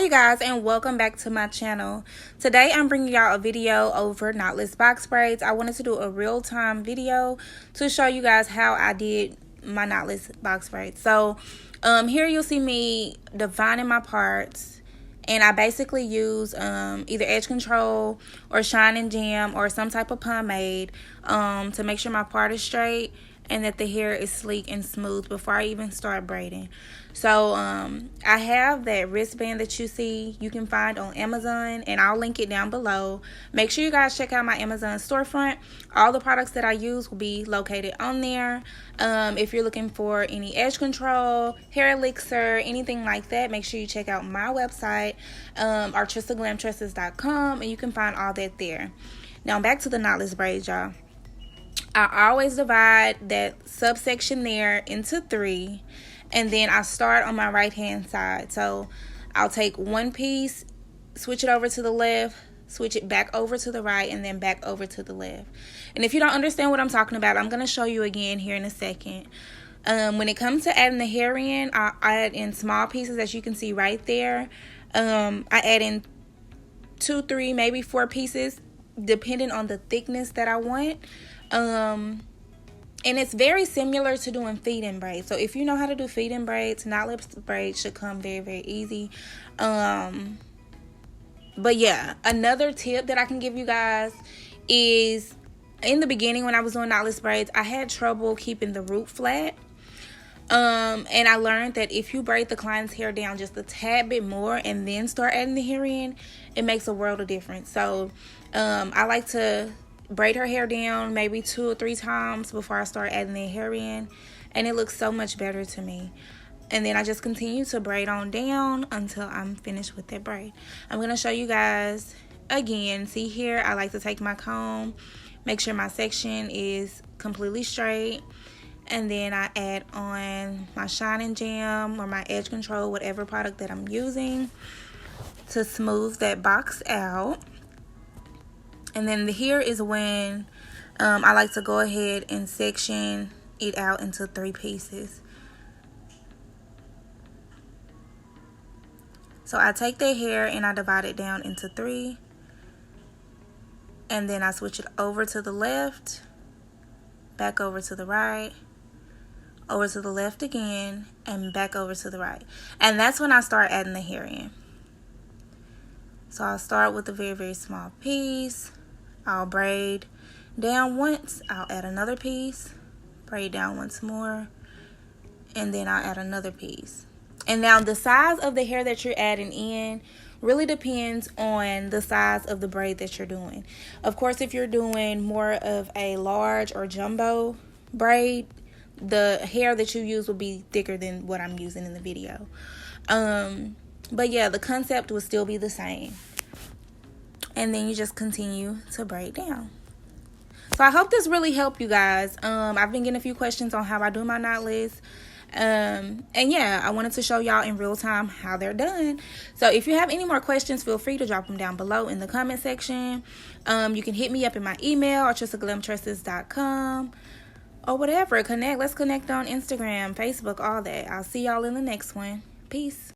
You guys, and welcome back to my channel. Today I'm bringing y'all a video over knotless box braids. I wanted to do a real-time video to show you guys how I did my knotless box braids. So here you'll see me defining my parts, and I basically use either edge control or shine and jam or some type of pomade to make sure my part is straight and that the hair is sleek and smooth before I even start braiding. So I have that wristband that you see you can find on Amazon, and I'll link it down below. Make sure you guys check out my Amazon storefront. All the products that I use will be located on there. If you're looking for any edge control, hair elixir, anything like that, make sure you check out my website, Artryssaglamtresses.com, and you can find all that there. Now back to the knotless braids, y'all. I always divide that subsection there into 3, and then I start on my right hand side. So I'll take one piece, switch it over to the left, switch it back over to the right, and then back over to the left. And if you don't understand what I'm talking about, I'm going to show you again here in a second. When it comes to adding the hair in, I add in small pieces, as you can see right there. I add in 2, 3, maybe 4 pieces, depending on the thickness that I want. And it's very similar to doing feed-in braids. So if you know how to do feed-in braids, knotless braids should come very, very easy. But yeah, another tip that I can give you guys is, in the beginning when I was doing knotless braids, I had trouble keeping the root flat. And I learned that if you braid the client's hair down just a tad bit more and then start adding the hair in, it makes a world of difference. So I like to braid her hair down maybe 2 or 3 times before I start adding the hair in, and it looks so much better to me. And then I just continue to braid on down until I'm finished with that braid. I'm going to show you guys again. See here, I like to take my comb, make sure my section is completely straight, and then I add on my shine and jam or my edge control, whatever product that I'm using, to smooth that box out. And then here is when I like to go ahead and section it out into 3 pieces. So I take the hair and I divide it down into 3. And then I switch it over to the left, back over to the right, over to the left again, and back over to the right. And that's when I start adding the hair in. So I'll start with a very, very small piece. I'll braid down once, I'll add another piece, braid down once more, and then I'll add another piece. And now the size of the hair that you're adding in really depends on the size of the braid that you're doing. Of course, if you're doing more of a large or jumbo braid, the hair that you use will be thicker than what I'm using in the video. But yeah, the concept will still be the same. And then you just continue to braid down. So I hope this really helped you guys. I've been getting a few questions on how I do my knotless. And yeah, I wanted to show y'all in real time how they're done. So if you have any more questions, feel free to drop them down below in the comment section. You can hit me up in my email, Artryssaglamtresses.com, or whatever. Let's connect on Instagram, Facebook, all that. I'll see y'all in the next one. Peace.